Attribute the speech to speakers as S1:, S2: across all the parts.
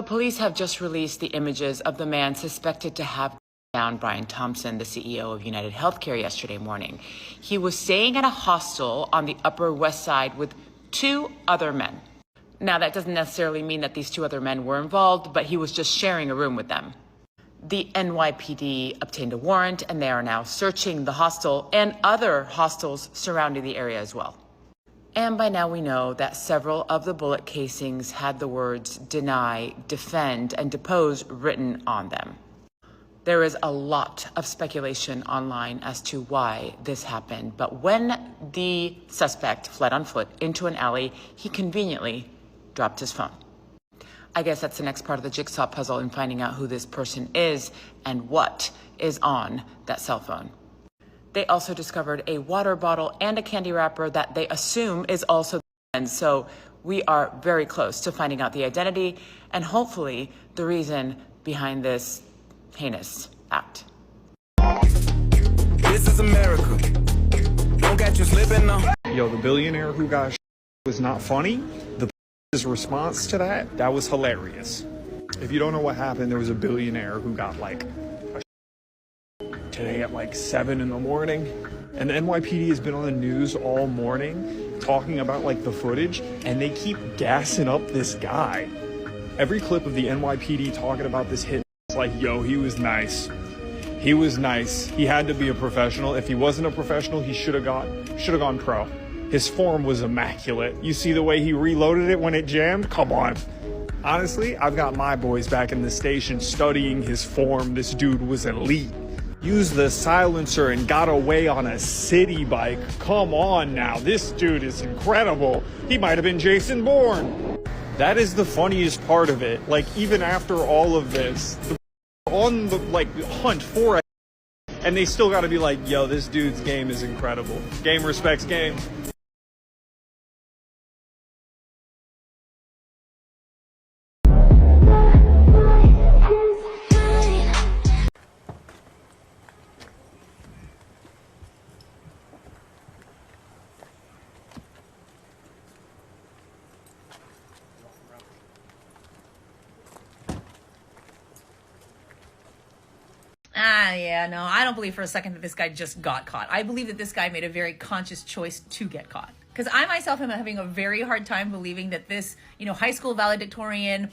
S1: Police have just released the images of the man suspected to have down Brian Thompson, the CEO of United Healthcare, yesterday morning. He was staying at a hostel on the Upper West Side with 2 other men. Now, that doesn't necessarily mean that these 2 other men were involved, but he was just sharing a room with them. The NYPD obtained a warrant, and they are now searching the hostel and other hostels surrounding the area as well. And by now we know that several of the bullet casings had the words deny, defend, and depose written on them. There is a lot of speculation online as to why this happened, but when the suspect fled on foot into an alley, he conveniently dropped his phone. I guess that's the next part of the jigsaw puzzle in finding out who this person is and what is on that cell phone. They also discovered a water bottle and a candy wrapper that they assume is also the man. So we are very close to finding out the identity and hopefully the reason behind this heinous act.
S2: This is America. Don't catch you slipping now.
S3: Yo, the billionaire who got was not funny. His response to that was hilarious. If you don't know what happened, there was a billionaire who got like today at like 7 in the morning, and the NYPD has been on the news all morning talking about like the footage, and they keep gassing up this guy. Every clip of the NYPD talking about this hit is like, yo, he was nice. He was nice. He had to be a professional. If he wasn't a professional, he should have gone pro. His form was immaculate. You see the way he reloaded it when it jammed? Come on. Honestly, I've got my boys back in the station studying his form. This dude was elite. Used the silencer and got away on a city bike. Come on now, this dude is incredible. He might have been Jason Bourne. That is the funniest part of it. Like, even after all of this, on the hunt for it, and they still gotta be like, yo, this dude's game is incredible. Game respects game.
S4: Yeah, no, I don't believe for a second that this guy just got caught. I believe that this guy made a very conscious choice to get caught. Because I myself am having a very hard time believing that this, high school valedictorian,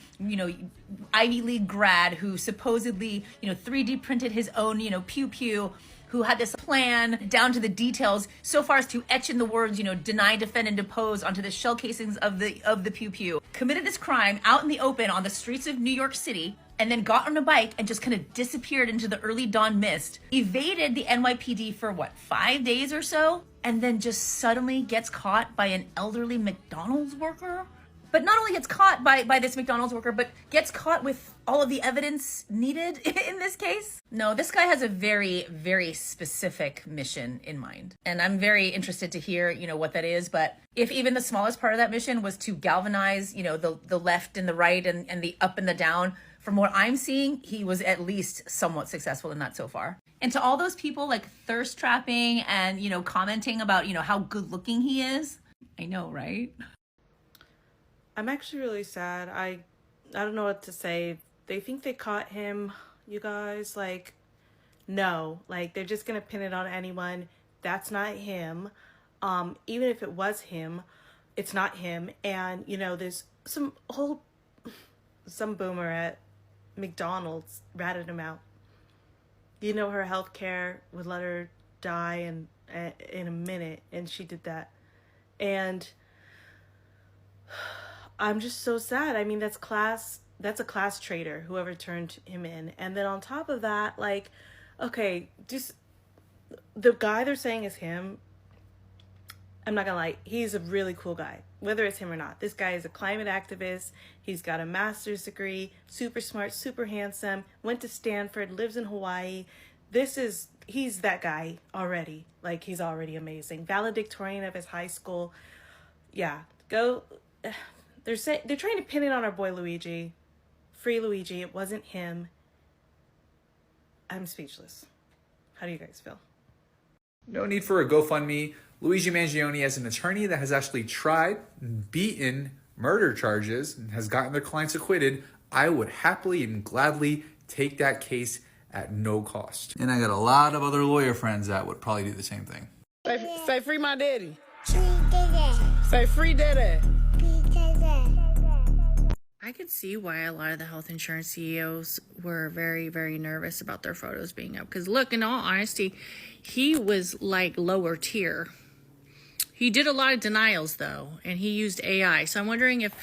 S4: Ivy League grad who supposedly, 3D printed his own, pew-pew, who had this plan down to the details so far as to etch in the words, deny, defend, and depose onto the shell casings of the pew-pew, committed this crime out in the open on the streets of New York City, and then got on a bike and just kind of disappeared into the early dawn mist, evaded the NYPD for 5 days or so, and then just suddenly gets caught by an elderly McDonald's worker? But not only gets caught by this McDonald's worker, but gets caught with all of the evidence needed in this case? No, this guy has a very, very specific mission in mind. And I'm very interested to hear, what that is. But if even the smallest part of that mission was to galvanize, the left and the right and the up and the down, from what I'm seeing, he was at least somewhat successful in that so far. And to all those people thirst trapping and, commenting about, how good looking he is. I know, right?
S5: I'm actually really sad. I don't know what to say. They think they caught him, you guys. No. They're just going to pin it on anyone. That's not him. Even if it was him, it's not him. And, there's some boomer at McDonald's ratted him out. Her healthcare would let her die in a minute, and she did that. And I'm just so sad. I mean, that's a class traitor, whoever turned him in. And then on top of that, okay, just the guy they're saying is him, I'm not gonna lie, he's a really cool guy, whether it's him or not. This guy is a climate activist. He's got a master's degree, super smart, super handsome, went to Stanford, lives in Hawaii. He's that guy already. He's already amazing. Valedictorian of his high school. Yeah, go. They're trying to pin it on our boy Luigi. Free Luigi. It wasn't him. I'm speechless. How do you guys feel?
S6: No need for a GoFundMe. Luigi Mangione has an attorney that has actually tried and beaten murder charges and has gotten their clients acquitted I would happily and gladly take that case at no cost. And I got a lot of other lawyer friends that would probably do the same thing.
S7: Say free my daddy. Say free daddy.
S4: I could see why a lot of the health insurance CEOs were very, very nervous about their photos being up. Because look, in all honesty, he was like lower tier. He did a lot of denials though, and he used AI. So I'm wondering if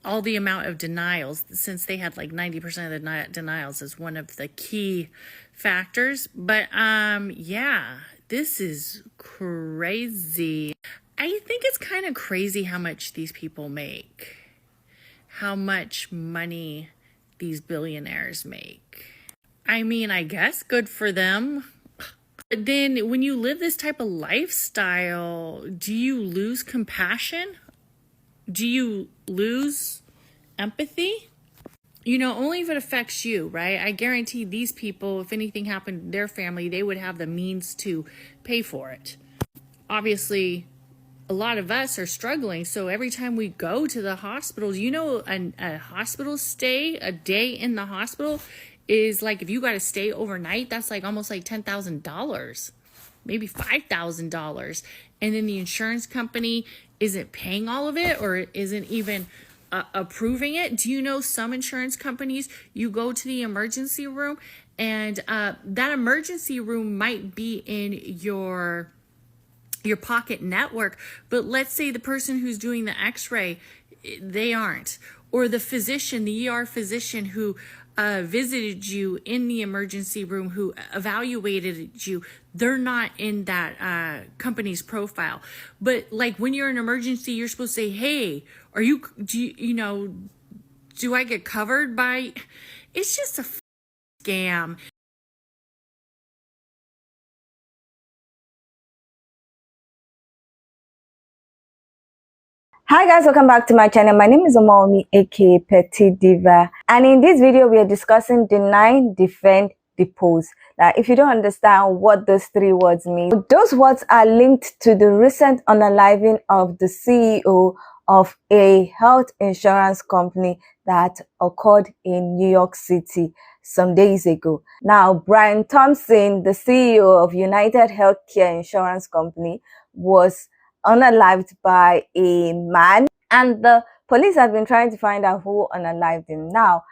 S4: all the amount of denials, since they had like 90% of the denials, is one of the key factors. But yeah, this is crazy. I think it's kind of crazy how much these people make, how much money these billionaires make. I mean, I guess good for them. But then when you live this type of lifestyle, do you lose compassion? Do you lose empathy? You know, only if it affects you, right? I guarantee these people, if anything happened to their family, they would have the means to pay for it. Obviously, a lot of us are struggling. So every time we go to the hospitals, you know, a hospital stay, a day in the hospital is like, if you got to stay overnight, that's like almost like $10,000, maybe $5,000. And then the insurance company isn't paying all of it or isn't even approving it. Do you know some insurance companies, you go to the emergency room and that emergency room might be in your pocket network, but let's say the person who's doing the x-ray, they aren't, or the physician, the ER physician who visited you in the emergency room, who evaluated you, they're not in that company's profile. But like when you're in an emergency, you're supposed to say, hey, do I get covered by, it's just a scam.
S8: Hi guys, welcome back to my channel. My name is Omaomi, aka Petite Diva, and in this video we are discussing deny, defend, depose. Now if you don't understand what those three words mean, those words are linked to the recent unaliving of the CEO of a health insurance company that occurred in New York City some days ago. Now Brian Thompson, the CEO of United Healthcare Insurance Company, was unalived by a man, and the police have been trying to find out who unalived him. Now,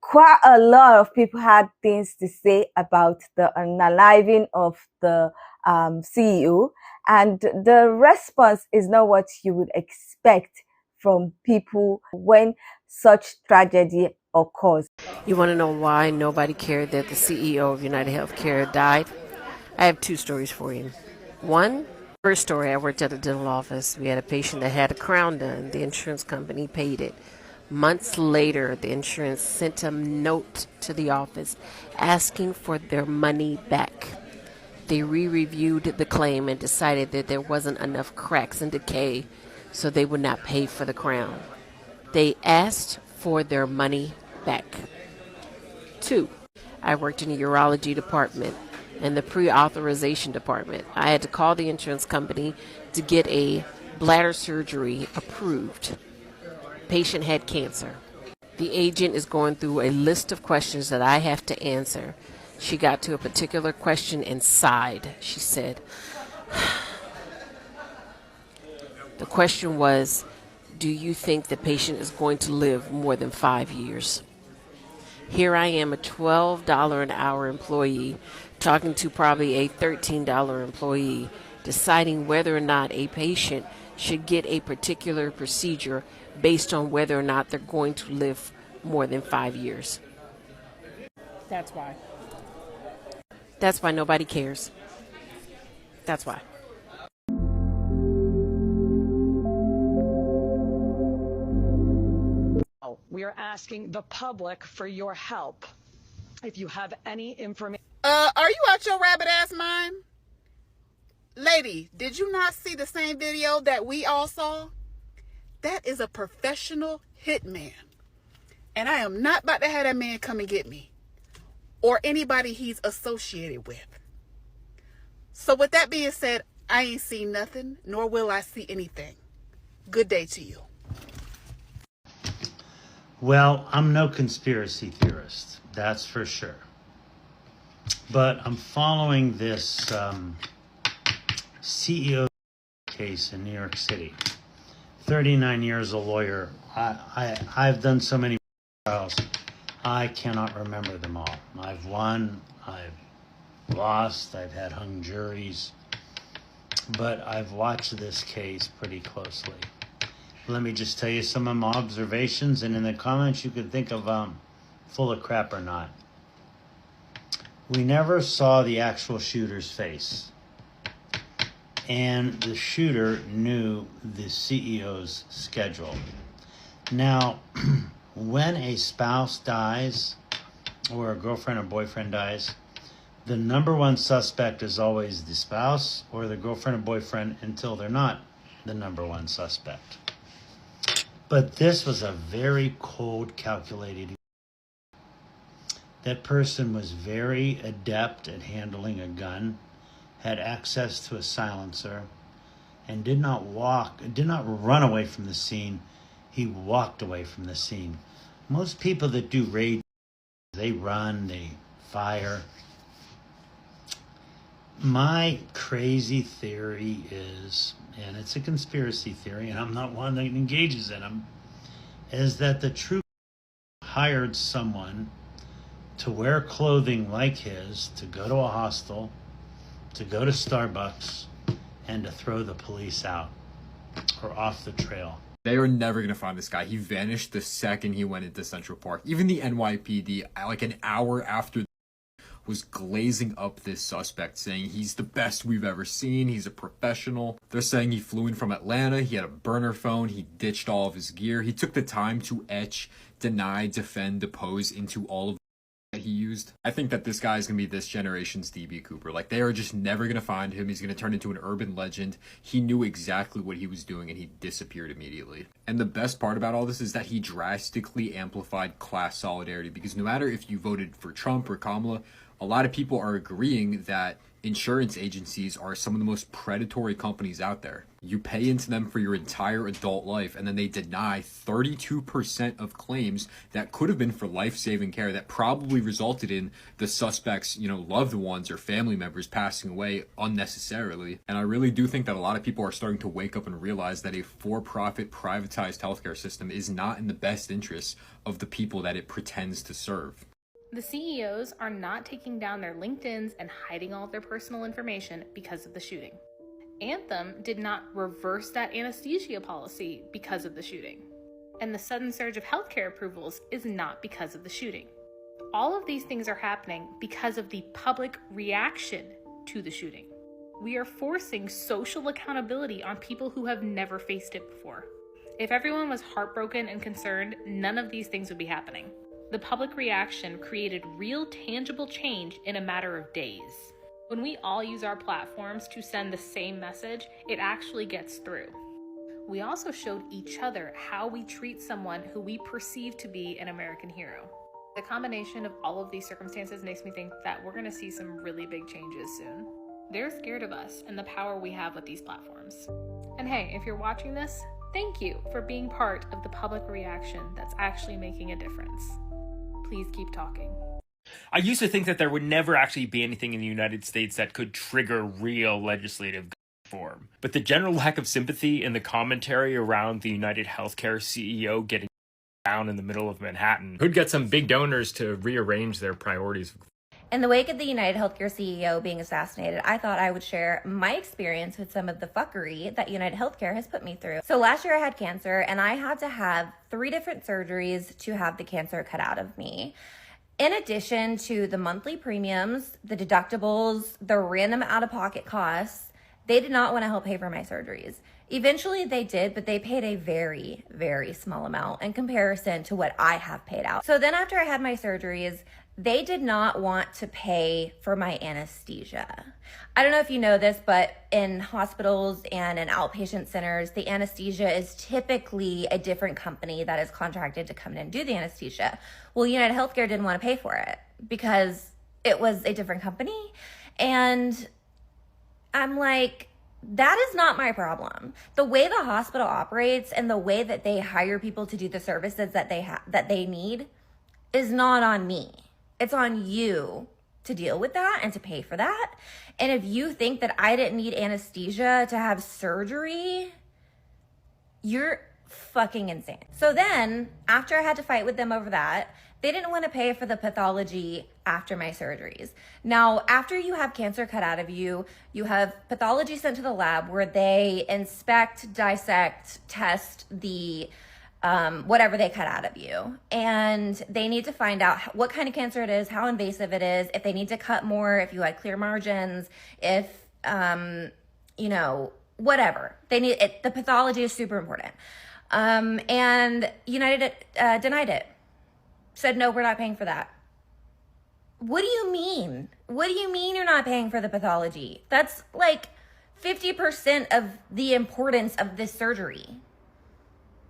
S8: quite a lot of people had things to say about the unaliving of the CEO, and the response is not what you would expect from people when such tragedy occurs.
S9: You want to know why nobody cared that the CEO of United Healthcare died? I have two stories for you. One, first story, I worked at a dental office. We had a patient that had a crown done. The insurance company paid it. Months later, the insurance sent a note to the office asking for their money back. They re-reviewed the claim and decided that there wasn't enough cracks and decay, so they would not pay for the crown. They asked for their money back. Two, I worked in a urology department and the pre-authorization department. I had to call the insurance company to get a bladder surgery approved. Patient had cancer. The agent is going through a list of questions that I have to answer. She got to a particular question and sighed. She said, the question was, do you think the patient is going to live more than 5 years? Here I am, a $12 an hour employee, talking to probably a $13 employee, deciding whether or not a patient should get a particular procedure based on whether or not they're going to live more than 5 years.
S7: That's why.
S9: That's why nobody cares. That's why.
S10: We are asking the public for your help. If you have any information.
S7: Are you out your rabbit ass mind? Lady, did you not see the same video that we all saw? That is a professional hitman. And I am not about to have that man come and get me. Or anybody he's associated with. So with that being said, I ain't seen nothing, nor will I see anything. Good day to you.
S11: Well, I'm no conspiracy theorist, that's for sure. But I'm following this CEO case in New York City. 39 years a lawyer. I've done so many trials, I cannot remember them all. I've won, I've lost, I've had hung juries, but I've watched this case pretty closely. Let me just tell you some of my observations, and in the comments you could think of full of crap or not. We never saw the actual shooter's face, and the shooter knew the CEO's schedule. Now, when a spouse dies or a girlfriend or boyfriend dies, the number one suspect is always the spouse or the girlfriend or boyfriend until they're not the number one suspect. But this was a very cold, calculated. That person was very adept at handling a gun, had access to a silencer, and did not run away from the scene. He walked away from the scene. Most people that do raid, they run, they fire. My crazy theory is, and it's a conspiracy theory, and I'm not one that engages in them, is that the true hired someone to wear clothing like his, to go to a hostel, to go to Starbucks, and to throw the police out or off the trail.
S12: They are never going to find this guy. He vanished the second he went into Central Park. Even the NYPD, like an hour after, was glazing up this suspect, saying he's the best we've ever seen, he's a professional. They're saying he flew in from Atlanta, he had a burner phone, he ditched all of his gear. He took the time to etch, deny, defend, depose into all of that he used. I think that this guy is going to be this generation's DB Cooper. Like, they are just never going to find him. He's going to turn into an urban legend. He knew exactly what he was doing, and he disappeared immediately. And the best part about all this is that he drastically amplified class solidarity, because no matter if you voted for Trump or Kamala, a lot of people are agreeing that insurance agencies are some of the most predatory companies out there. You pay into them for your entire adult life, and then they deny 32% of claims that could have been for life-saving care that probably resulted in the suspect's, loved ones or family members passing away unnecessarily. And I really do think that a lot of people are starting to wake up and realize that a for-profit privatized healthcare system is not in the best interests of the people that it pretends to serve.
S13: The CEOs are not taking down their LinkedIns and hiding all of their personal information because of the shooting. Anthem did not reverse that anesthesia policy because of the shooting. And the sudden surge of healthcare approvals is not because of the shooting. All of these things are happening because of the public reaction to the shooting. We are forcing social accountability on people who have never faced it before. If everyone was heartbroken and concerned, none of these things would be happening. The public reaction created real tangible change in a matter of days. When we all use our platforms to send the same message, it actually gets through. We also showed each other how we treat someone who we perceive to be an American hero. The combination of all of these circumstances makes me think that we're going to see some really big changes soon. They're scared of us and the power we have with these platforms. And hey, if you're watching this, thank you for being part of the public reaction that's actually making a difference. Please keep talking.
S14: I used to think that there would never actually be anything in the United States that could trigger real legislative reform. But the general lack of sympathy in the commentary around the United Healthcare CEO getting down in the middle of Manhattan could get some big donors to rearrange their priorities.
S15: In the wake of the United Healthcare CEO being assassinated, I thought I would share my experience with some of the fuckery that United Healthcare has put me through. So last year I had cancer and I had to have 3 different surgeries to have the cancer cut out of me. In addition to the monthly premiums, the deductibles, the random out-of-pocket costs, they did not want to help pay for my surgeries. Eventually they did, but they paid a very, very small amount in comparison to what I have paid out. So then after I had my surgeries, they did not want to pay for my anesthesia. I don't know if you know this, but in hospitals and in outpatient centers, the anesthesia is typically a different company that is contracted to come in and do the anesthesia. Well, United Healthcare didn't want to pay for it because it was a different company. And I'm like, That is not my problem. The way the hospital operates and the way that they hire people to do the services that they need is not on me. It's on you to deal with that and to pay for that. And if you think that I didn't need anesthesia to have surgery, you're fucking insane. So then, after I had to fight with them over that, they didn't want to pay for the pathology after my surgeries. Now, after you have cancer cut out of you, you have pathology sent to the lab where they inspect, dissect, test the whatever they cut out of you. And they need to find out what kind of cancer it is, how invasive it is, if they need to cut more, if you had clear margins, if, you know, whatever. They need it. The pathology is super important. And United denied it. Said, no, we're not paying for that. What do you mean? What do you mean you're not paying for the pathology? That's like 50% of the importance of this surgery.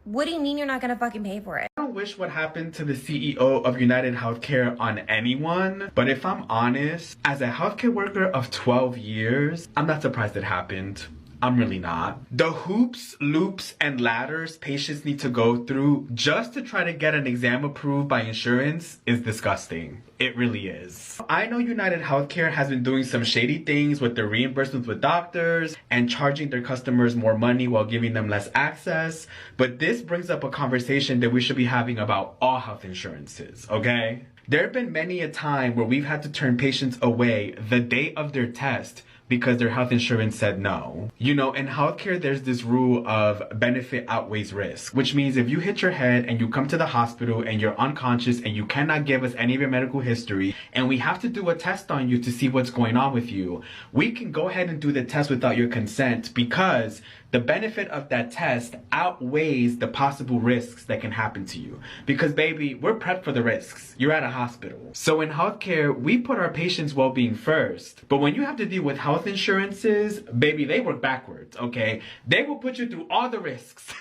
S15: What do you mean you're not gonna fucking pay for it?
S16: I don't wish what happened to the CEO of United Healthcare on anyone, but if I'm honest, as a healthcare worker of 12 years, I'm not surprised it happened. I'm really not. The hoops, loops, and ladders patients need to go through just to try to get an exam approved by insurance is disgusting. It really is. I know United Healthcare has been doing some shady things with their reimbursements with doctors and charging their customers more money while giving them less access, but this brings up a conversation that we should be having about all health insurances, okay? There have been many a time where we've had to turn patients away the day of their test because their health insurance said no. You know, in healthcare, there's this rule of benefit outweighs risk, which means if you hit your head and you come to the hospital and you're unconscious and you cannot give us any of your medical history, and we have to do a test on you to see what's going on with you, we can go ahead and do the test without your consent because the benefit of that test outweighs the possible risks that can happen to you. Because baby, we're prepped for the risks. You're at a hospital. So in healthcare, we put our patients' well-being first. But when you have to deal with health insurances, baby, they work backwards, okay? They will put you through all the risks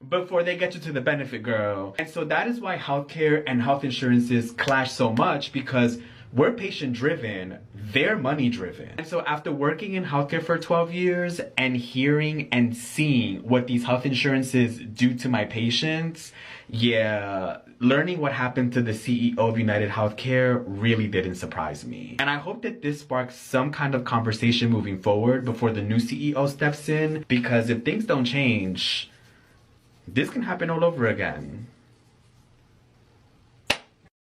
S16: before they get you to the benefit, girl. And so that is why healthcare and health insurances clash so much, because we're patient driven, they're money driven. And so after working in healthcare for 12 years and hearing and seeing what these health insurances do to my patients, yeah, learning what happened to the CEO of United Healthcare really didn't surprise me. And I hope that this sparks some kind of conversation moving forward before the new CEO steps in, because if things don't change, this can happen all over again.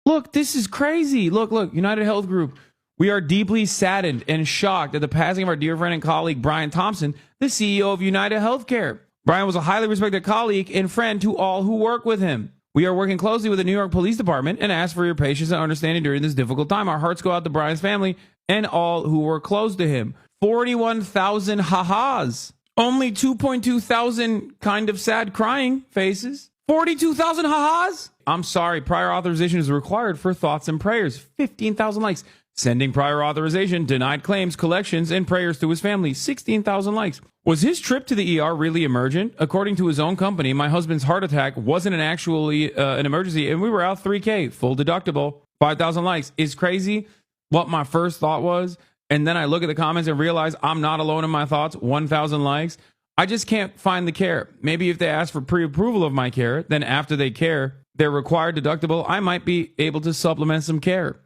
S17: Look, this is crazy. Look, United Health Group. We are deeply saddened and shocked at the passing of our dear friend and colleague, Brian Thompson, the CEO of United Healthcare. Brian was a highly respected colleague and friend to all who work with him. We are working closely with the New York Police Department and ask for your patience and understanding during this difficult time. Our hearts go out to Brian's family and all who were close to him. 41,000 ha-has. Only 2.2 thousand kind of sad crying faces. 42,000 ha-has? I'm sorry, prior authorization is required for thoughts and prayers. 15,000 likes. Sending prior authorization, denied claims, collections, and prayers to his family. 16,000 likes. Was his trip to the ER really emergent? According to his own company, my husband's heart attack wasn't an emergency, and we were out $3,000, full deductible. 5,000 likes. Is crazy what my first thought was, and then I look at the comments and realize I'm not alone in my thoughts. 1,000 likes. I just can't find the care. Maybe if they ask for pre-approval of my care, then after they care, their required deductible, I might be able to supplement some care.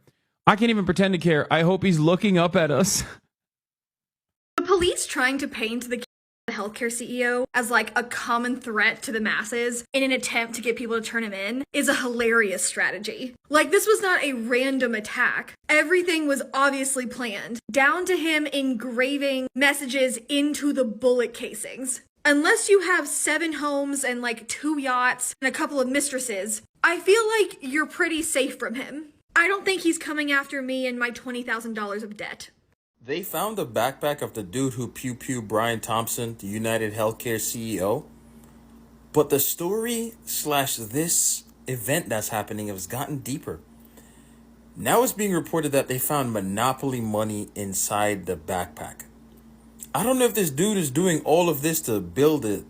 S17: I can't even pretend to care. I hope he's looking up at us.
S18: The police trying to paint the healthcare CEO as like a common threat to the masses in an attempt to get people to turn him in is a hilarious strategy. Like, this was not a random attack. Everything was obviously planned, down to him engraving messages into the bullet casings. Unless you have 7 homes and like 2 yachts and a couple of mistresses, I feel like you're pretty safe from him. I don't think he's coming after me and my $20,000 of debt.
S19: They found the backpack of the dude who pew-pewed Brian Thompson, the United Healthcare CEO. But the story / this event that's happening has gotten deeper. Now it's being reported that they found monopoly money inside the backpack. I don't know if this dude is doing all of this to build it.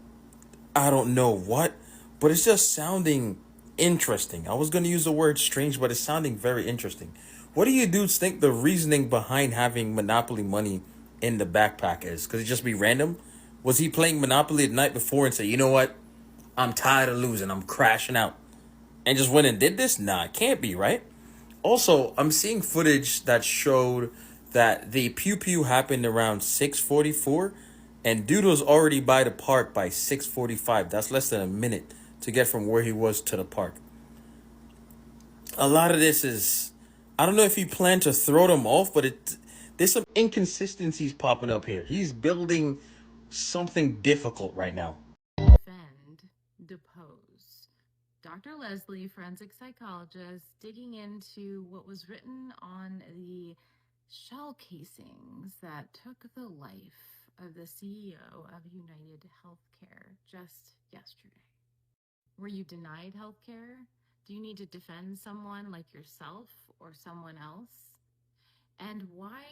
S19: I don't know what, but it's just sounding interesting. I was going to use the word strange, but it's sounding very interesting. What do you dudes think the reasoning behind having monopoly money in the backpack is? Could it just be random? Was he playing Monopoly the night before and say, you know what? I'm tired of losing. I'm crashing out. And just went and did this? Nah, it can't be, right? Also, I'm seeing footage that showed that the pew-pew happened around 6:44, and dude was already by the park by 6:45. That's less than a minute to get from where he was to the park. A lot of this is, I don't know if he planned to throw them off, but there's some inconsistencies popping up here. He's building something difficult right now.
S1: Defend, depose. Dr. Leslie, forensic psychologist, digging into what was written on the shell casings that took the life of the CEO of United Healthcare just yesterday. Were you denied healthcare? Do you need to defend someone like yourself or someone else? And why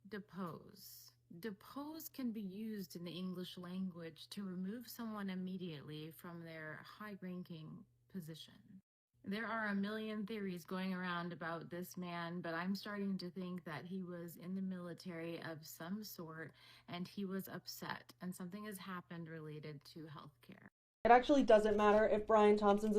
S1: depose? Depose can be used in the English language to remove someone immediately from their high-ranking position. There are a million theories going around about this man, but I'm starting to think that he was in the military of some sort and he was upset and something has happened related to healthcare.
S20: It actually doesn't matter if Brian Thompson's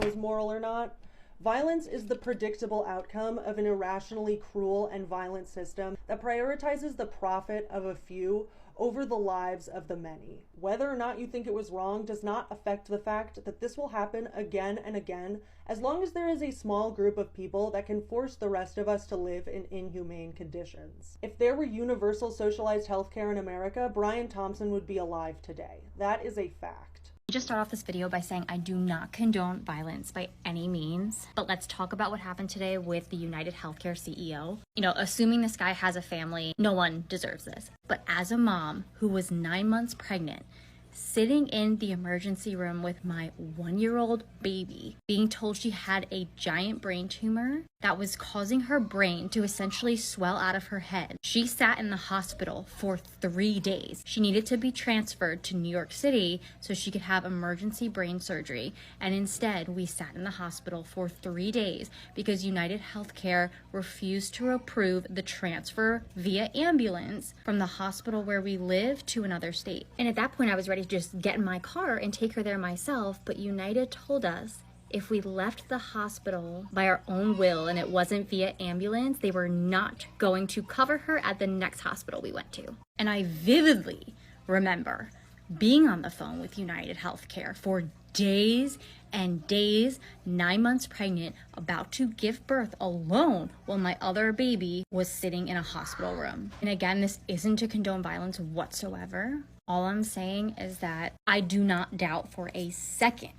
S20: is moral or not. Violence is the predictable outcome of an irrationally cruel and violent system that prioritizes the profit of a few over the lives of the many. Whether or not you think it was wrong does not affect the fact that this will happen again and again, as long as there is a small group of people that can force the rest of us to live in inhumane conditions. If there were universal socialized healthcare in America, Brian Thompson would be alive today. That is a fact.
S21: Just start off this video by saying I do not condone violence by any means, but let's talk about what happened today with the United Healthcare CEO. You know, assuming this guy has a family, no one deserves this. But as a mom who was 9 months pregnant, sitting in the emergency room with my 1-year-old baby, being told she had a giant brain tumor that was causing her brain to essentially swell out of her head. She sat in the hospital for 3 days. She needed to be transferred to New York City so she could have emergency brain surgery. And instead, we sat in the hospital for 3 days because United Healthcare refused to approve the transfer via ambulance from the hospital where we live to another state. And at that point, I was ready to just get in my car and take her there myself, but United told us if we left the hospital by our own will and it wasn't via ambulance, they were not going to cover her at the next hospital we went to. And I vividly remember being on the phone with United Healthcare for days and days, 9 months pregnant, about to give birth alone while my other baby was sitting in a hospital room. And again, this isn't to condone violence whatsoever. All I'm saying is that I do not doubt for a second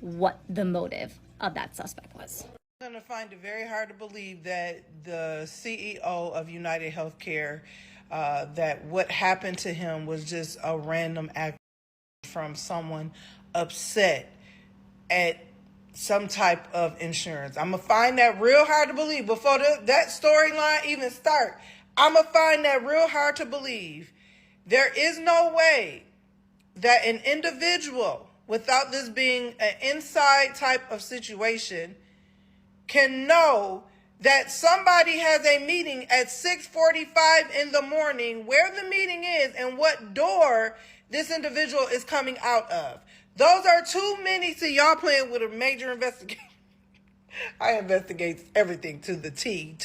S21: what the motive of that suspect was.
S22: I'm going to find it very hard to believe that the CEO of United Healthcare, that what happened to him was just a random act from someone upset at some type of insurance. I'm going to find that real hard to believe. Before that storyline even start, I'm going to find that real hard to believe. There is no way that an individual, without this being an inside type of situation, can know that somebody has a meeting at 6:45 in the morning, where the meeting is and what door this individual is coming out of. Those are too many. See, y'all playing with a major investigation. I investigate everything to the T,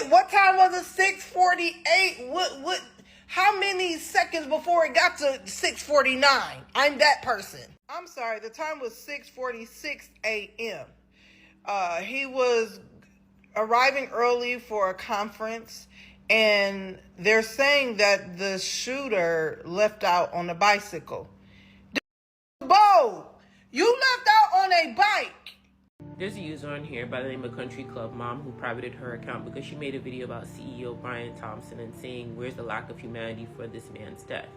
S22: what time was it? 6:48. What? How many seconds before it got to 6:49? I'm that person. I'm sorry, the time was 6:46 a.m. He was arriving early for a conference, and they're saying that the shooter left out on a bicycle. Bo, you left out on a bike.
S23: There's a user on here by the name of Country Club Mom who privated her account because she made a video about CEO Brian Thompson and saying, where's the lack of humanity for this man's death?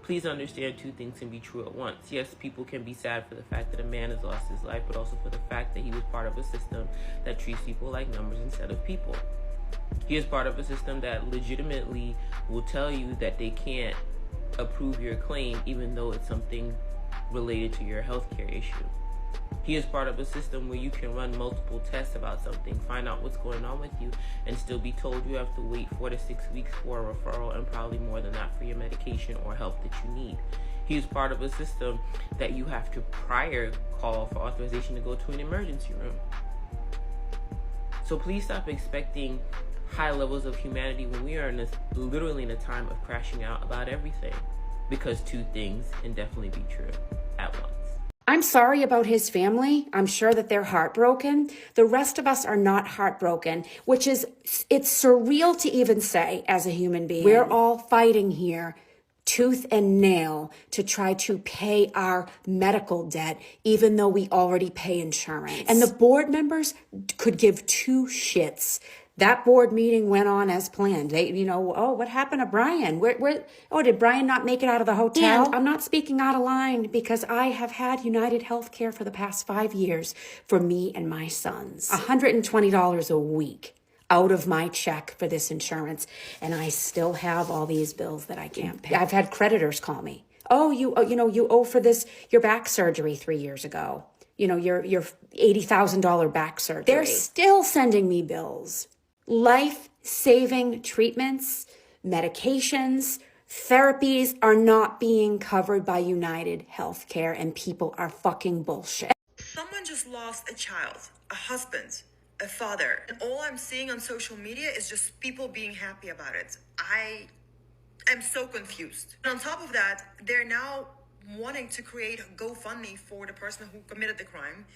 S23: Please understand, two things can be true at once. Yes, people can be sad for the fact that a man has lost his life, but also for the fact that he was part of a system that treats people like numbers instead of people. He is part of a system that legitimately will tell you that they can't approve your claim even though it's something related to your healthcare issue. He is part of a system where you can run multiple tests about something, find out what's going on with you, and still be told you have to wait 4 to 6 weeks for a referral and probably more than that for your medication or help that you need. He is part of a system that you have to prior call for authorization to go to an emergency room. So please stop expecting high levels of humanity when we are literally in a time of crashing out about everything. Because two things can definitely be true at once.
S2: I'm sorry about his family. I'm sure that they're heartbroken. The rest of us are not heartbroken, which is, it's surreal to even say as a human being. We're all fighting here tooth and nail to try to pay our medical debt, even though we already pay insurance. And the board members could give two shits. That board meeting went on as planned. They, oh, what happened to Brian? Did Brian not make it out of the hotel? And I'm not speaking out of line because I have had United Healthcare for the past 5 years for me and my sons. $120 a week out of my check for this insurance. And I still have all these bills that I can't pay. I've had creditors call me. Oh, you owe for this, your back surgery 3 years ago. Your $80,000 back surgery. They're still sending me bills. Life-saving treatments, medications, therapies are not being covered by United Healthcare, and people are fucking bullshit.
S3: Someone just lost a child, a husband, a father, and all I'm seeing on social media is just people being happy about it. I'm so confused. And on top of that, they're now wanting to create a GoFundMe for the person who committed the crime.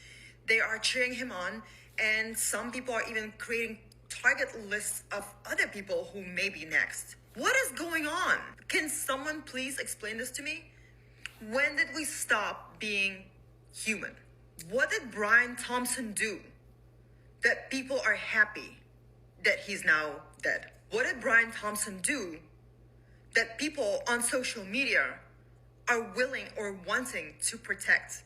S3: They are cheering him on, and some people are even creating target lists of other people who may be next. What is going on? Can someone please explain this to me? When did we stop being human? What did Brian Thompson do that people are happy that he's now dead? What did Brian Thompson do that people on social media are willing or wanting to protect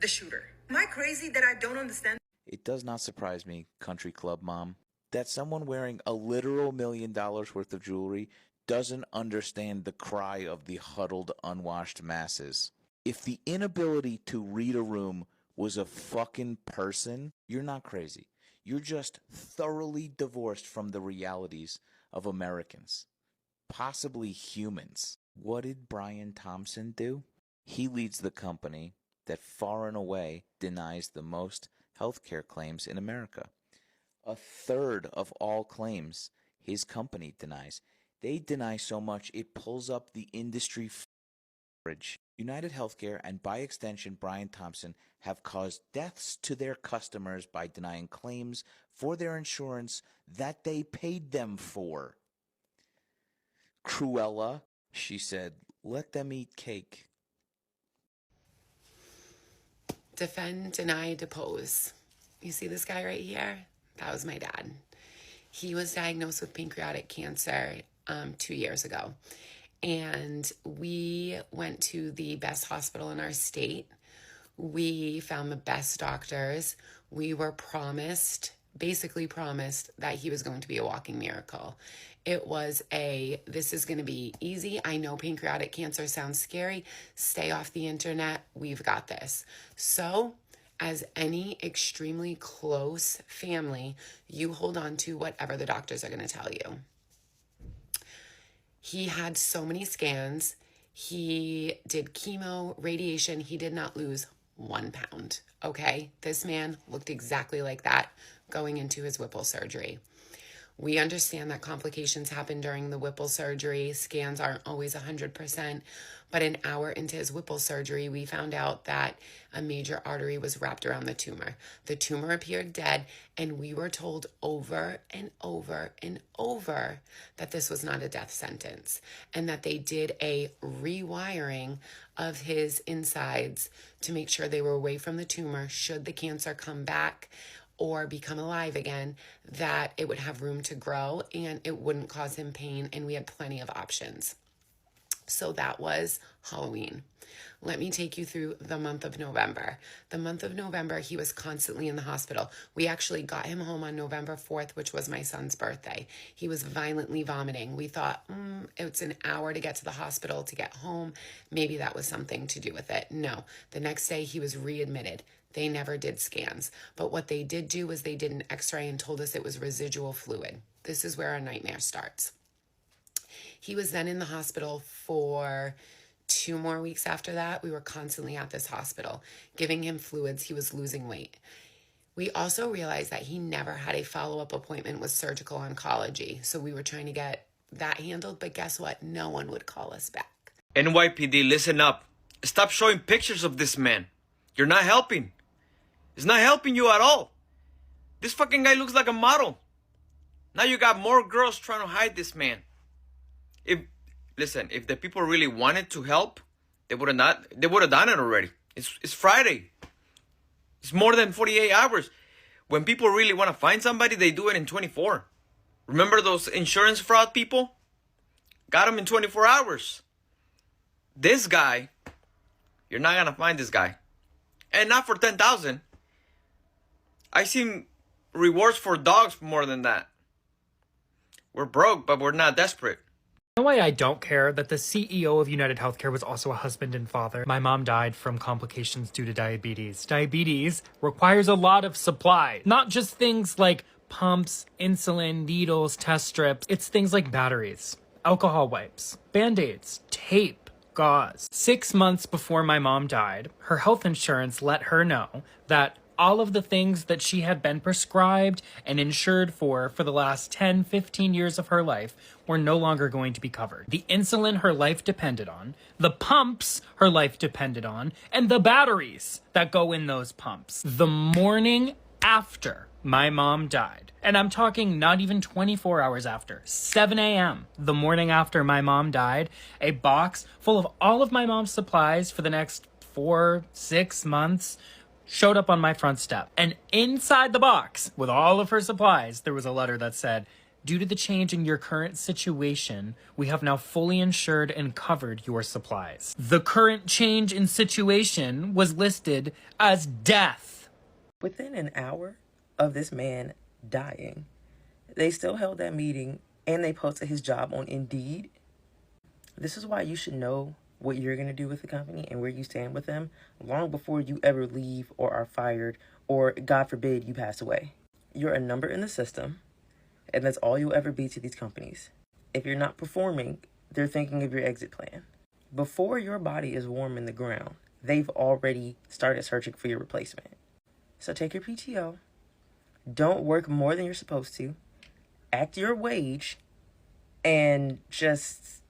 S3: the shooter? Am I crazy that I don't understand?
S5: It does not surprise me, country club mom, that someone wearing a literal $1 million worth of jewelry doesn't understand the cry of the huddled, unwashed masses. If the inability to read a room was a fucking person, you're not crazy. You're just thoroughly divorced from the realities of Americans, possibly humans. What did Brian Thompson do? He leads the company that far and away denies the most healthcare claims in America. A third of all claims his company denies. They deny so much it pulls up the industry average. United Healthcare and by extension Brian Thompson have caused deaths to their customers by denying claims for their insurance that they paid them for. Cruella, she said, let them eat cake.
S24: Defend, deny, depose. You see this guy right here? That was my dad. He was diagnosed with pancreatic cancer 2 years ago. And we went to the best hospital in our state. We found the best doctors. We were basically promised that he was going to be a walking miracle. It was this is going to be easy. I know pancreatic cancer sounds scary. Stay off the internet. We've got this. So, as any extremely close family, you hold on to whatever the doctors are going to tell you. He had so many scans. He did chemo, radiation. He did not lose 1 pound, okay? This man looked exactly like that going into his Whipple surgery. We understand that complications happen during the Whipple surgery. Scans aren't always 100%, but an hour into his Whipple surgery, we found out that a major artery was wrapped around the tumor. The tumor appeared dead, and we were told over and over and over that this was not a death sentence and that they did a rewiring of his insides to make sure they were away from the tumor should the cancer come back or become alive again, that it would have room to grow and it wouldn't cause him pain, and we had plenty of options. So that was Halloween. Let me take you through the month of November. The month of November, he was constantly in the hospital. We actually got him home on November 4th, which was my son's birthday. He was violently vomiting. We thought, it's an hour to get to the hospital to get home. Maybe that was something to do with it. No. The next day, he was readmitted. They never did scans. But what they did do was they did an x-ray and told us it was residual fluid. This is where our nightmare starts. He was then in the hospital for 2 more weeks after that. We were constantly at this hospital, giving him fluids. He was losing weight. We also realized that he never had a follow-up appointment with surgical oncology. So we were trying to get that handled, but guess what? No one would call us back.
S4: NYPD, listen up. Stop showing pictures of this man. You're not helping. It's not helping you at all. This fucking guy looks like a model. Now you got more girls trying to hide this man. If the people really wanted to help, they would have done it already. It's Friday. It's more than 48 hours. When people really want to find somebody, they do it in 24. Remember those insurance fraud people? Got them in 24 hours. This guy, you're not going to find this guy. And not for 10,000. I seen rewards for dogs more than that. We're broke, but we're not desperate.
S6: You know why I don't care? That the CEO of United Healthcare was also a husband and father. My mom died from complications due to diabetes. Diabetes requires a lot of supply. Not just things like pumps, insulin, needles, test strips. It's things like batteries, alcohol wipes, Band-Aids, tape, gauze. 6 months before my mom died, her health insurance let her know that all of the things that she had been prescribed and insured for the last 10, 15 years of her life were no longer going to be covered. The insulin her life depended on, the pumps her life depended on, and the batteries that go in those pumps. The morning after my mom died, and I'm talking not even 24 hours after, 7 a.m., the morning after my mom died, a box full of all of my mom's supplies for the next 4-6 months showed up on my front step. And inside the box, with all of her supplies, there was a letter that said, "Due to the change in your current situation, we have now fully insured and covered your supplies." The current change in situation was listed as death.
S8: Within an hour of this man dying, they still held that meeting and they posted his job on Indeed. This is why you should know what you're going to do with the company and where you stand with them long before you ever leave or are fired or, God forbid, you pass away. You're a number in the system, and that's all you'll ever be to these companies. If you're not performing, they're thinking of your exit plan. Before your body is warm in the ground, they've already started searching for your replacement. So take your PTO. Don't work more than you're supposed to. Act your wage, and just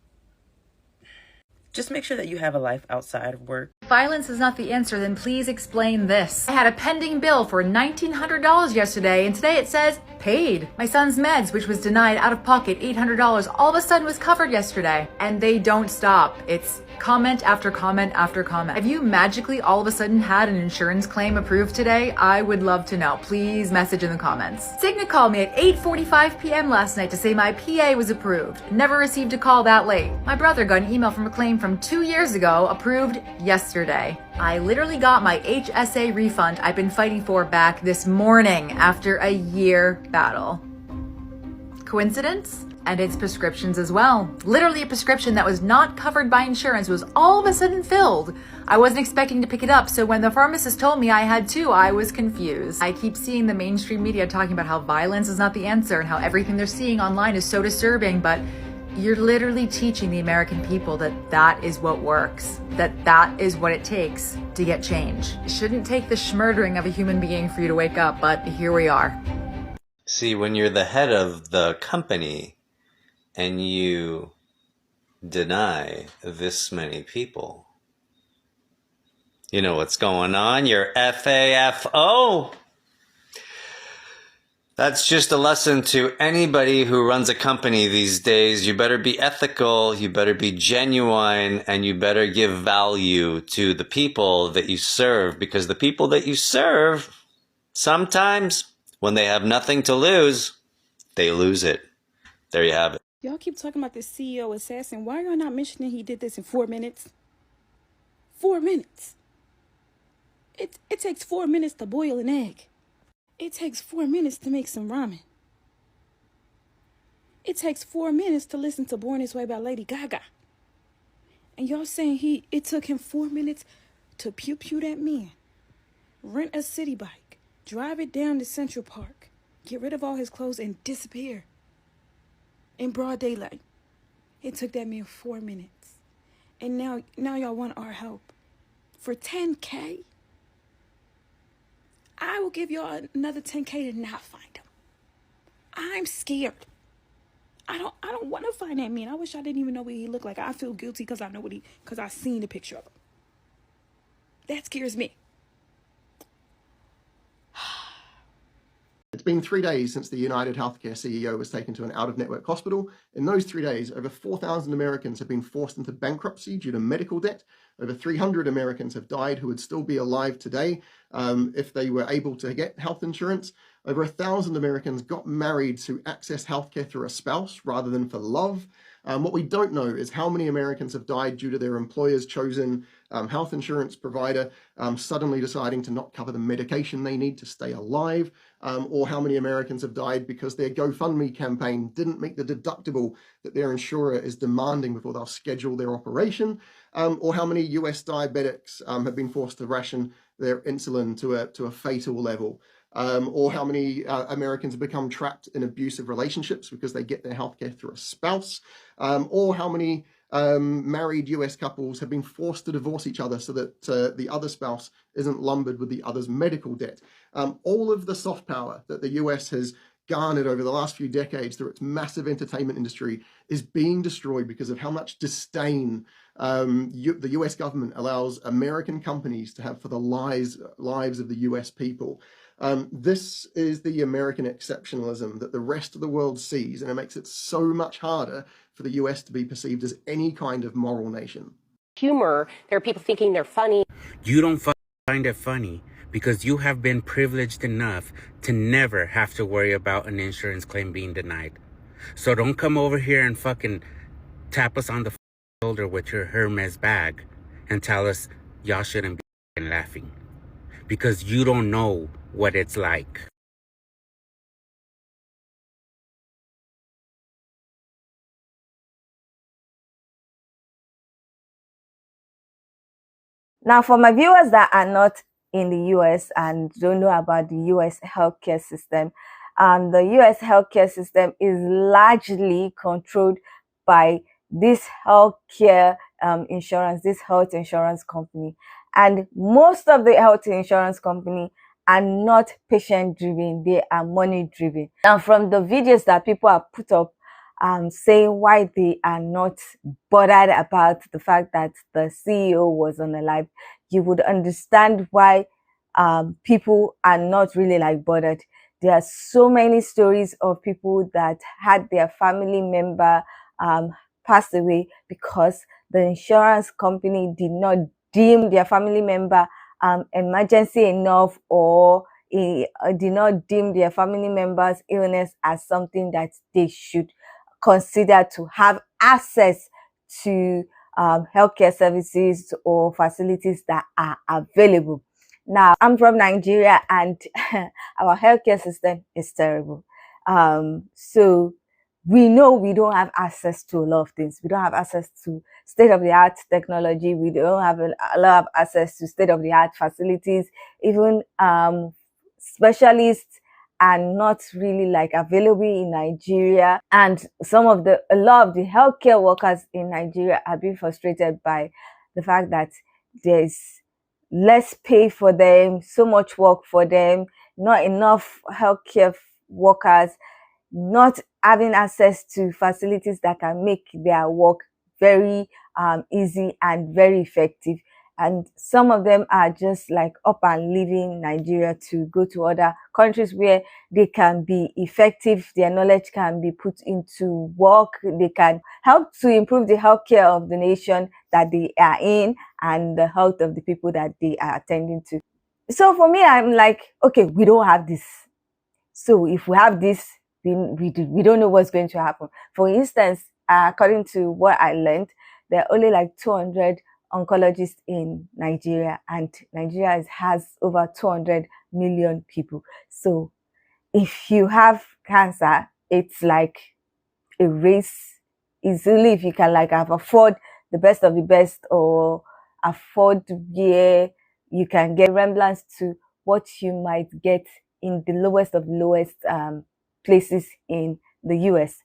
S8: make sure that you have a life outside of work.
S9: If violence is not the answer, then please explain this. I had a pending bill for $1,900 yesterday, and today it says paid. My son's meds, which was denied out of pocket $800, all of a sudden was covered yesterday. And they don't stop. It's comment after comment after comment. Have you magically all of a sudden had an insurance claim approved today? I would love to know. Please message in the comments. Cigna called me at 8:45 p.m. last night to say my PA was approved. Never received a call that late. My brother got an email from a claim from 2 years ago, approved yesterday. I literally got my HSA refund I've been fighting for back this morning after a year battle. Coincidence? And it's prescriptions as well. Literally a prescription that was not covered by insurance was all of a sudden filled. I wasn't expecting to pick it up, so when the pharmacist told me I had to, I was confused. I keep seeing the mainstream media talking about how violence is not the answer and how everything they're seeing online is so disturbing, but you're literally teaching the American people that that is what works, that is what it takes to get change. It shouldn't take the schmurdering of a human being for you to wake up, but here we are.
S25: See, when you're the head of the company and you deny this many people, you know what's going on? You're FAFO. That's just a lesson to anybody who runs a company these days. You better be ethical, you better be genuine, and you better give value to the people that you serve, because the people that you serve, sometimes when they have nothing to lose, they lose it. There you have it.
S26: Y'all keep talking about this CEO assassin. Why are y'all not mentioning he did this in 4 minutes? 4 minutes. It takes 4 minutes to boil an egg. It takes 4 minutes to make some ramen. It takes 4 minutes to listen to Born This Way by Lady Gaga. And y'all saying it took him 4 minutes to pew that man. rent a city bike, drive it down to Central Park, get rid of all his clothes, and disappear in broad daylight. It took that man 4 minutes. And now y'all want our help. For $10K? I will give y'all another $10K to not find him. I'm scared. I don't want to find that man. I wish I didn't even know what he looked like. I feel guilty because I know because I seen the picture of him. That scares me.
S7: It's been 3 days since the United Healthcare CEO was taken to an out-of-network hospital. In those 3 days, over 4,000 Americans have been forced into bankruptcy due to medical debt. Over 300 Americans have died who would still be alive today if they were able to get health insurance. Over 1,000 Americans got married to access healthcare through a spouse rather than for love. What we don't know is how many Americans have died due to their employer's chosen health insurance provider suddenly deciding to not cover the medication they need to stay alive, or how many Americans have died because their GoFundMe campaign didn't meet the deductible that their insurer is demanding before they'll schedule their operation, or how many US diabetics have been forced to ration their insulin to a fatal level. Or how many Americans have become trapped in abusive relationships because they get their healthcare through a spouse, or how many married US couples have been forced to divorce each other so that the other spouse isn't lumbered with the other's medical debt. All of the soft power that the US has garnered over the last few decades through its massive entertainment industry is being destroyed because of how much disdain the US government allows American companies to have for the lives of the US people. This is the American exceptionalism that the rest of the world sees, and it makes it so much harder for the US to be perceived as any kind of moral nation.
S10: Humor, there are people thinking they're funny.
S11: You don't find it funny because you have been privileged enough to never have to worry about an insurance claim being denied. So don't come over here and fucking tap us on the shoulder with your Hermes bag and tell us y'all shouldn't be laughing, because you don't know what it's like.
S12: Now, for my viewers that are not in the US and don't know about the US healthcare system, the US healthcare system is largely controlled by this healthcare insurance, this health insurance company. And most of the health insurance company are not patient driven, they are money driven. And from the videos that people have put up saying why they are not bothered about the fact that the CEO was unalive, you would understand why people are not really bothered. There are so many stories of people that had their family member pass away because the insurance company did not deem their family member emergency enough, or did not deem their family member's illness as something that they should consider to have access to healthcare services or facilities that are available. Now, I'm from Nigeria and our healthcare system is terrible. So we know we don't have access to a lot of things. We don't have access to state-of-the-art technology. We don't have a lot of access to state-of-the-art facilities. Even specialists are not really available in Nigeria, and a lot of the healthcare workers in Nigeria are being frustrated by the fact that there's less pay for them, so much work for them, not enough healthcare workers, not having access to facilities that can make their work very easy and very effective. And some of them are just up and leaving Nigeria to go to other countries where they can be effective, their knowledge can be put into work, they can help to improve the healthcare of the nation that they are in and the health of the people that they are attending to. So for me, I'm okay, we don't have this. So if we have this, we don't know what's going to happen. For instance, according to what I learned, there are only 200 oncologists in Nigeria, and Nigeria has over 200 million people. So if you have cancer, it's like a race. It's only if you can afford the best of the best, or afford where you can get resemblance to what you might get in the lowest of lowest places in the US.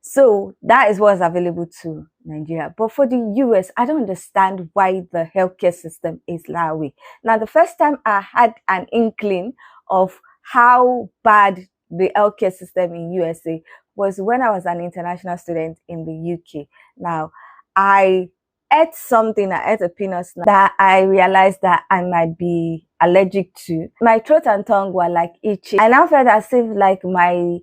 S12: So that is what's available to Nigeria. But for the US, I don't understand why the healthcare system is that way. Now, the first time I had an inkling of how bad the healthcare system in USA was when I was an international student in the UK. Now, I ate something, I ate a peanut that I realized that I might be allergic to. My throat and tongue were like itchy. I now felt as if like my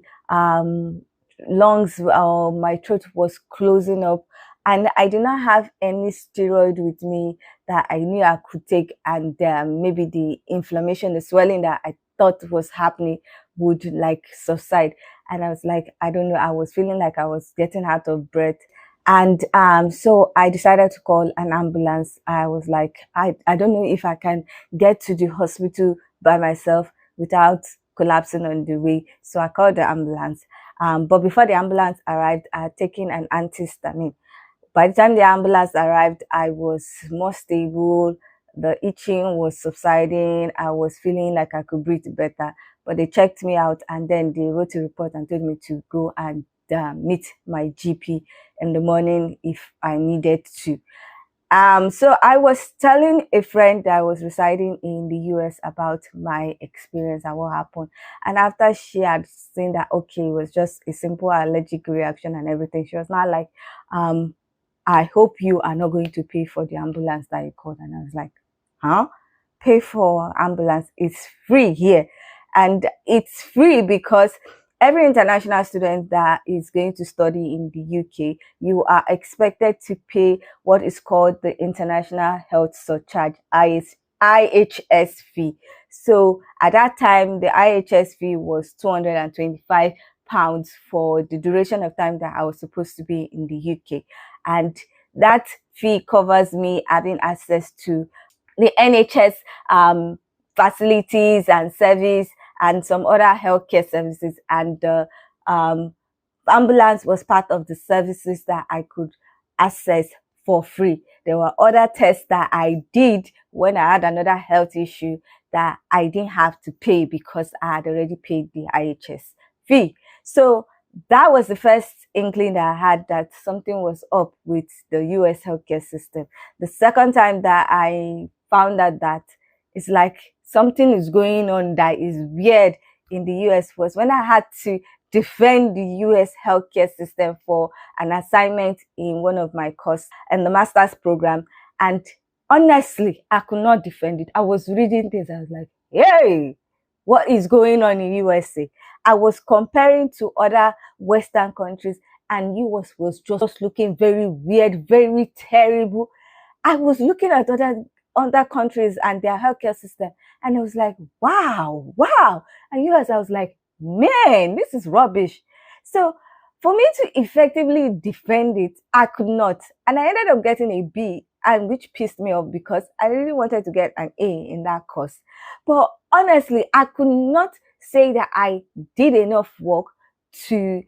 S12: lungs or my throat was closing up, and I did not have any steroid with me that I knew I could take, and maybe the inflammation, the swelling that I thought was happening would like subside. And I was like, I don't know, I was feeling like I was getting out of breath. And so I decided to call an ambulance. I was like, I don't know if I can get to the hospital by myself without collapsing on the way. So I called the ambulance. But before the ambulance arrived, I had taken an antihistamine. By the time the ambulance arrived, I was more stable. The itching was subsiding. I was feeling like I could breathe better. But they checked me out, and then they wrote a report and told me to go and meet my GP in the morning if I needed to. So I was telling a friend that was residing in the US about my experience and what happened. And after she had seen that, okay, it was just a simple allergic reaction and everything, she was not like, I hope you are not going to pay for the ambulance that you called. And I was like, huh? Pay for ambulance? It's free here. And it's free because every international student that is going to study in the UK, you are expected to pay what is called the International Health Surcharge, IHS fee. So at that time, the IHS fee was £225 for the duration of time that I was supposed to be in the UK. And that fee covers me having access to the NHS facilities and service and some other healthcare services, and the ambulance was part of the services that I could access for free. There were other tests that I did when I had another health issue that I didn't have to pay because I had already paid the IHS fee. So that was the first inkling that I had that something was up with the US healthcare system. The second time that I found out that it's like something is going on that is weird in the US was when I had to defend the US healthcare system for an assignment in one of my courses in the master's program. And honestly, I could not defend it. I was reading things. I was like, hey, what is going on in USA? I was comparing to other Western countries, and US was just looking very weird, very terrible. I was looking at other countries and their healthcare system, and I was like, wow. And US, I was like, man, this is rubbish. So for me to effectively defend it, I could not. And I ended up getting a B, and which pissed me off because I really wanted to get an A in that course. But honestly, I could not say that I did enough work to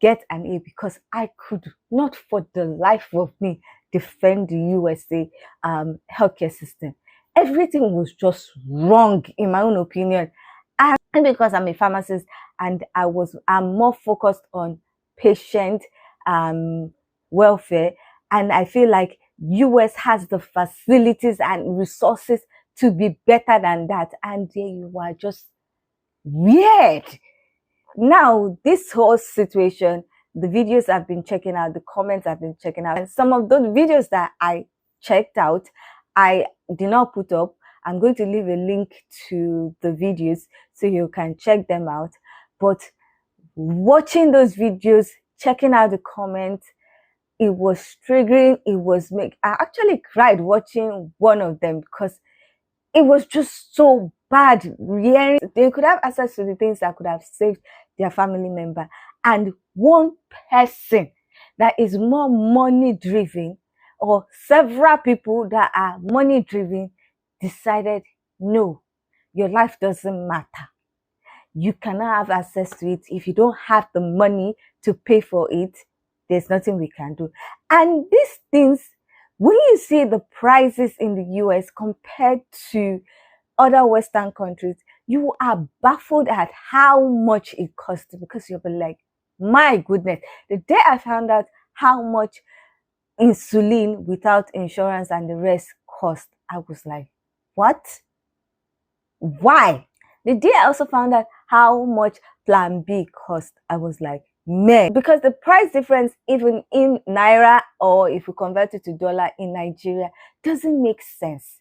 S12: get an A because I could not for the life of me defend the USA healthcare system. Everything was just wrong in my own opinion. And because I'm a pharmacist and I'm more focused on patient welfare, and I feel like US has the facilities and resources to be better than that, and there you are just weird. Now, this whole situation, the videos I've been checking out, the comments I've been checking out, and some of those videos that I checked out, I did not put up. I'm going to leave a link to the videos so you can check them out. But watching those videos, checking out the comments, it was triggering. I actually cried watching one of them because it was just so bad. They could have access to the things that could have saved their family member. And one person that is more money driven, or several people that are money driven, decided, no, your life doesn't matter. You cannot have access to it. If you don't have the money to pay for it, there's nothing we can do. And these things, when you see the prices in the US compared to other Western countries, you are baffled at how much it costs, because you'll be like, my goodness. The day I found out how much insulin without insurance and the rest cost, I was like, what? Why? The day I also found out how much Plan B cost, I was like, man, because the price difference, even in Naira, or if you convert it to dollar in Nigeria, doesn't make sense.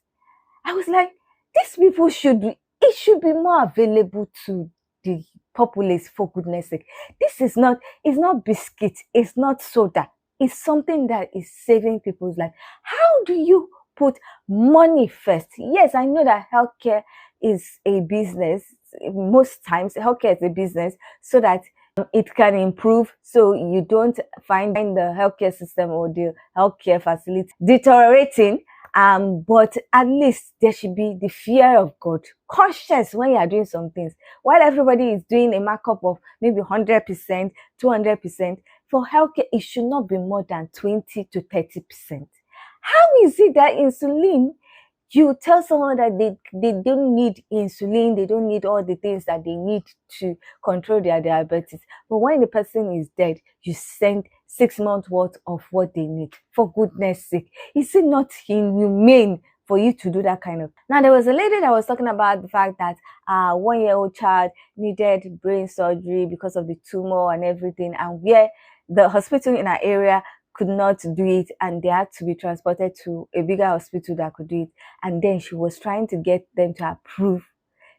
S12: I was like, these people it should be more available to the populace, for goodness sake. This is not, it's not biscuit, it's not soda. It's something that is saving people's life. How do you put money first? Yes, I know that healthcare is a business. Most times, healthcare is a business so that it can improve, so you don't find the healthcare system or the healthcare facility deteriorating. But at least there should be the fear of God, conscious when you are doing some things. While everybody is doing a markup of maybe 100%, 200%, for healthcare, it should not be more than 20 to 30%. How is it that insulin, you tell someone that they don't need insulin, they don't need all the things that they need to control their diabetes, but when the person is dead, you send 6 months worth of what they need? For goodness sake, is it not inhumane for you to do that kind of? Now, there was a lady that was talking about the fact that 1-year-old child needed brain surgery because of the tumor and everything, and where the hospital in our area could not do it, and they had to be transported to a bigger hospital that could do it. And then she was trying to get them to approve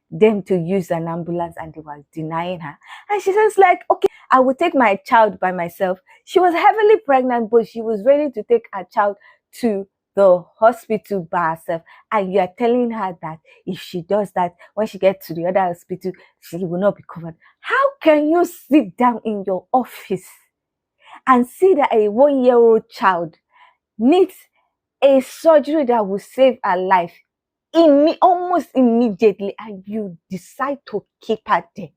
S12: them to use an ambulance, and they were denying her. And she says, like, okay, I will take my child by myself. She was heavily pregnant, but she was ready to take her child to the hospital by herself. And you are telling her that if she does that, when she gets to the other hospital, she will not be covered. How can you sit down in your office and see that a 1-year-old child needs a surgery that will save her life almost immediately, and you decide to keep her there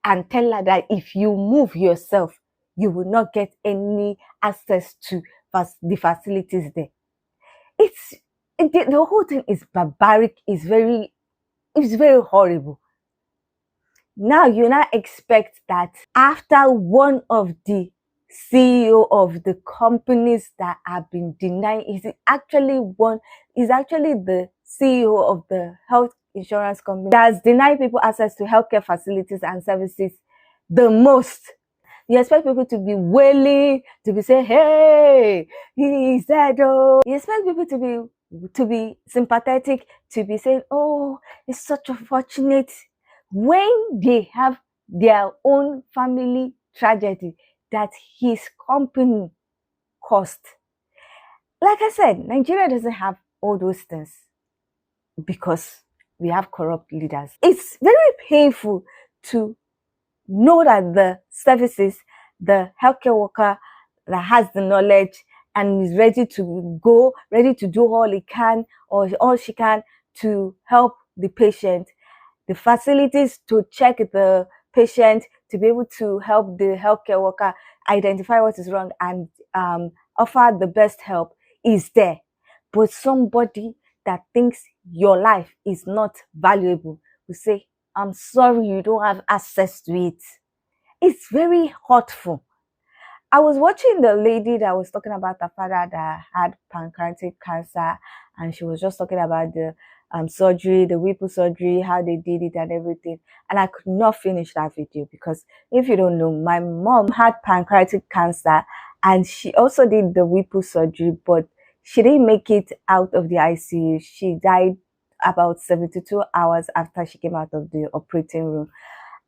S12: and tell her that if you move yourself, you will not get any access to the facilities there? The whole thing is barbaric. It's very horrible. Now you now expect that after one of the CEO of the companies that have been denying, is actually the CEO of the health insurance company that has denied people access to healthcare facilities and services the most. You expect people to be wailing, to be saying, hey, he said, oh. You expect people to be sympathetic, to be saying, oh, it's such unfortunate, when they have their own family tragedy that his company caused. Like I said, Nigeria doesn't have all those things because we have corrupt leaders. It's very painful to know that the services, the healthcare worker that has the knowledge and is ready to go, ready to do all he can or all she can to help the patient, the facilities to check the patient, to be able to help the healthcare worker identify what is wrong and offer the best help is there. But somebody that thinks your life is not valuable will say, I'm sorry, you don't have access to it. It's very hurtful. I was watching the lady that was talking about her father that had pancreatic cancer, and she was just talking about the surgery, the Whipple surgery, how they did it and everything. And I could not finish that video because if you don't know, my mom had pancreatic cancer and she also did the Whipple surgery, but she didn't make it out of the ICU. She died about 72 hours after she came out of the operating room.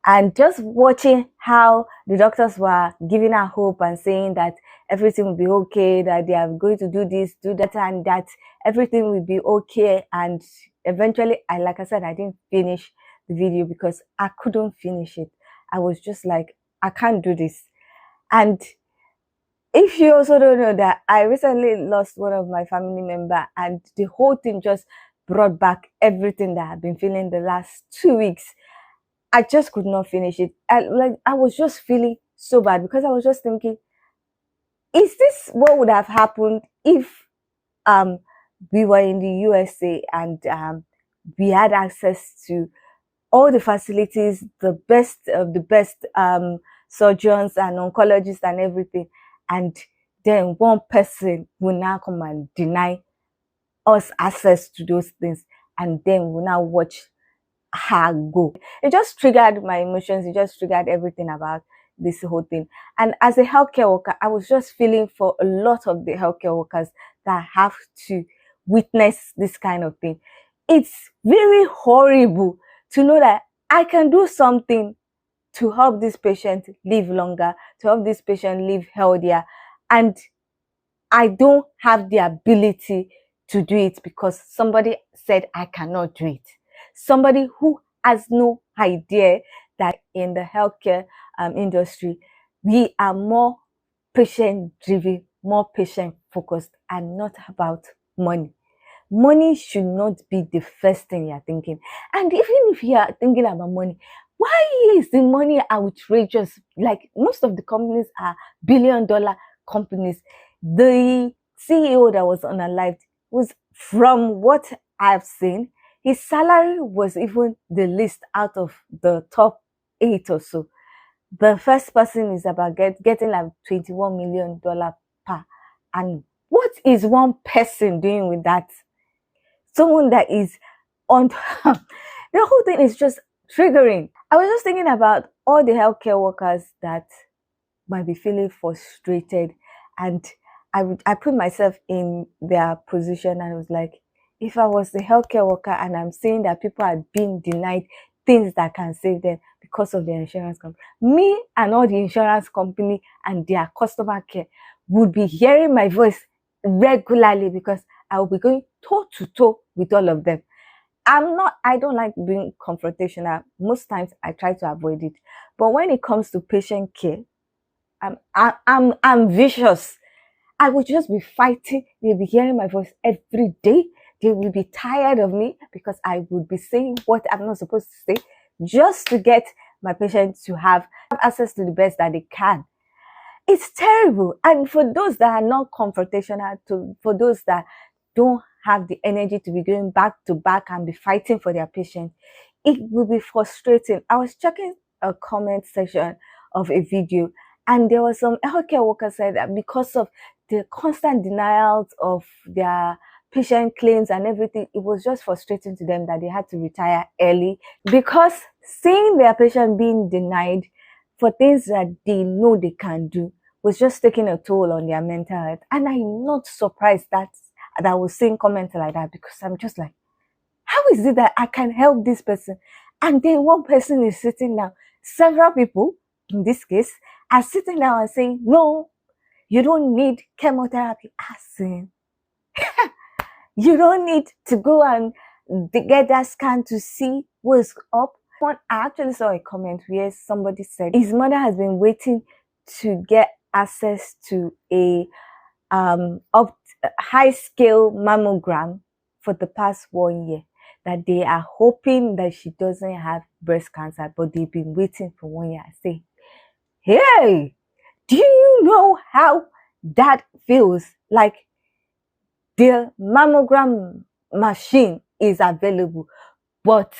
S12: And just watching how the doctors were giving her hope and saying that everything will be okay, that they are going to do this, do that, and that everything will be okay. And eventually, like I said, I didn't finish the video because I couldn't finish it. I was just like, I can't do this. And if you also don't know that I recently lost one of my family member, and the whole thing just brought back everything that I've been feeling the last 2 weeks. I just could not finish it. I was just feeling so bad because I was just thinking, is this what would have happened if we were in the USA and we had access to all the facilities, the best of the best surgeons and oncologists and everything. And then one person will now come and deny us access to those things, and then we'll now watch her go. It just triggered my emotions. It just triggered everything about this whole thing. And as a healthcare worker, I was just feeling for a lot of the healthcare workers that have to witness this kind of thing. It's very horrible to know that I can do something to help this patient live longer, to help this patient live healthier, and I don't have the ability to do it because somebody said I cannot do it. Somebody who has no idea that in the healthcare industry, we are more patient-driven, more patient-focused, and not about money. Money should not be the first thing you're thinking. And even if you are thinking about money, why is the money outrageous? Like most of the companies are billion-dollar companies. The CEO that was unalived was, from what I've seen, his salary was even the least out of the top 8 or so. The first person is about getting like $21 million per annum. What is one person doing with that? Someone that is on the whole thing is just triggering. I was just thinking about all the healthcare workers that might be feeling frustrated, and I put myself in their position, and I was like, if I was a healthcare worker and I'm seeing that people are being denied things that can save them because of their insurance company, me and all the insurance company and their customer care would be hearing my voice regularly, because I will be going toe to toe with all of them. I don't like being confrontational. Most times I try to avoid it. But when it comes to patient care, I'm vicious. I would just be fighting. They'll be hearing my voice every day. They will be tired of me because I would be saying what I'm not supposed to say just to get my patients to have access to the best that they can. It's terrible. And for those that are not confrontational, for those that don't have the energy to be going back to back and be fighting for their patients, it will be frustrating. I was checking a comment section of a video, and there was some healthcare workers said that because of the constant denials of their patient claims and everything, it was just frustrating to them that they had to retire early, because seeing their patient being denied for things that they know they can do was just taking a toll on their mental health. And I'm not surprised that I was seeing comments like that, because I'm just like, how is it that I can help this person and then one person is sitting down? Several people in this case are sitting down and saying, no, you don't need chemotherapy. As in, you don't need to go and get that scan to see what's up. I actually saw a comment where somebody said his mother has been waiting to get access to a high scale mammogram for the past 1 year, that they are hoping that she doesn't have breast cancer, but they've been waiting for 1 year. I say, hey, do you know how that feels? Like, the mammogram machine is available, but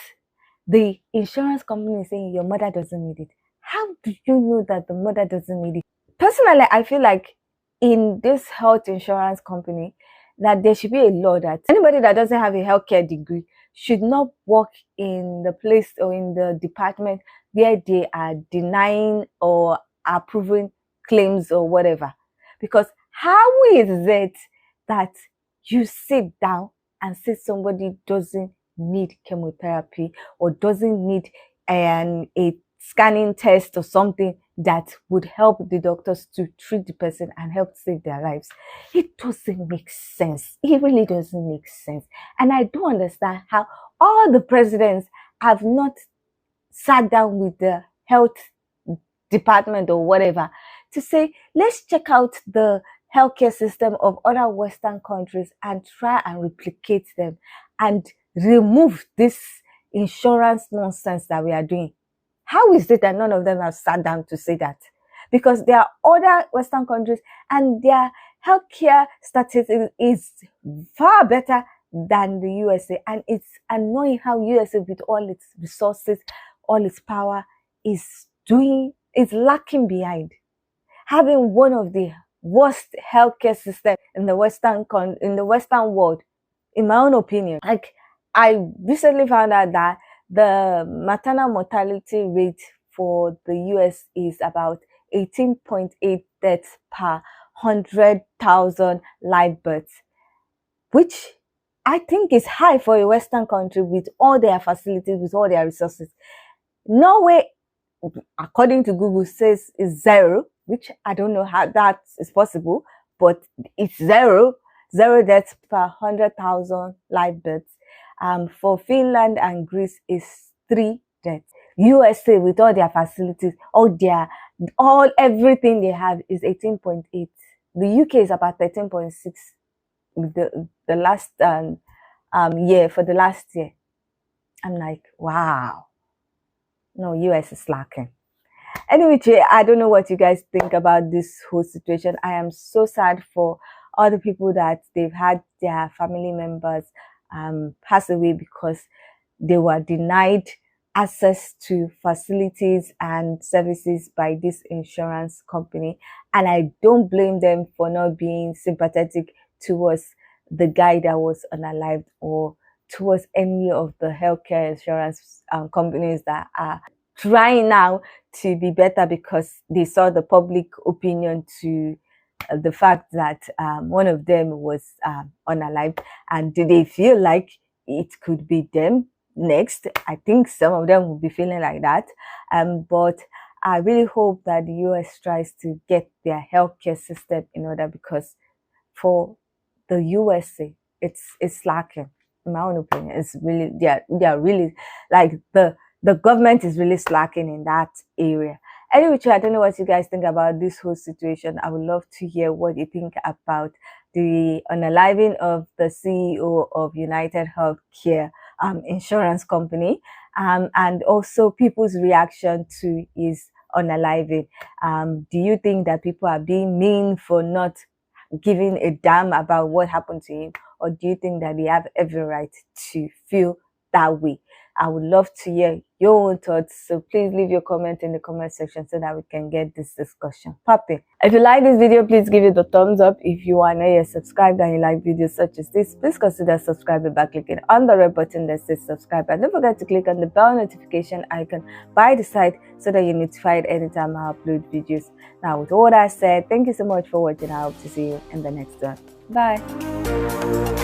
S12: the insurance company is saying your mother doesn't need it. How do you know that the mother doesn't need it? Personally, I feel like in this health insurance company, that there should be a law that anybody that doesn't have a healthcare degree should not work in the place or in the department where they are denying or approving claims or whatever. Because how is it that you sit down and say somebody doesn't need chemotherapy or doesn't need a scanning test or something that would help the doctors to treat the person and help save their lives? It doesn't make sense. It really doesn't make sense. And I don't understand how all the presidents have not sat down with the health department or whatever to say, let's check out the healthcare system of other Western countries and try and replicate them and remove this insurance nonsense that we are doing. How is it that none of them have sat down to say that? Because there are other Western countries and their healthcare statistics is far better than the USA. And it's annoying how USA, with all its resources, all its power, is lacking behind. Having one of the worst healthcare systems in the Western world, in my own opinion. Like, I recently found out that the maternal mortality rate for the US is about 18.8 deaths per 100,000 live births, which I think is high for a Western country with all their facilities, with all their resources. Norway, according to Google, says is 0, which I don't know how that is possible, but it's 0 deaths per 100,000 live births. For Finland and Greece is 3 deaths. USA, with all their facilities, everything they have, is 18.8. The UK is about 13.6 the last year, for the last year. I'm like, wow. No, US is slacking. Anyway, I don't know what you guys think about this whole situation. I am so sad for all the people that they've had their family members pass away because they were denied access to facilities and services by this insurance company. And I don't blame them for not being sympathetic towards the guy that was unalived, or towards any of the healthcare insurance companies that are trying now to be better because they saw the public opinion to the fact that one of them was unalived, and do they feel like it could be them next? I think some of them will be feeling like that, but I really hope that the US tries to get their healthcare system in order, because for the USA, it's lacking. In my own opinion, it's really they're really, like, the government is really slacking in that area. Anyway, I don't know what you guys think about this whole situation. I would love to hear what you think about the unaliving of the CEO of United Healthcare insurance company, and also people's reaction to his unaliving. Do you think that people are being mean for not giving a damn about what happened to him, or do you think that they have every right to feel that way? I would love to hear your own thoughts, so please leave your comment in the comment section so that we can get this discussion popping. If you like this video, please give it a thumbs up. If you are not yet subscribed and you like videos such as this, please consider subscribing by clicking on the red button that says subscribe, and don't forget to click on the bell notification icon by the side so that you're notified anytime I upload videos. Now, with all that said, thank you so much for watching. I hope to see you in the next one. Bye.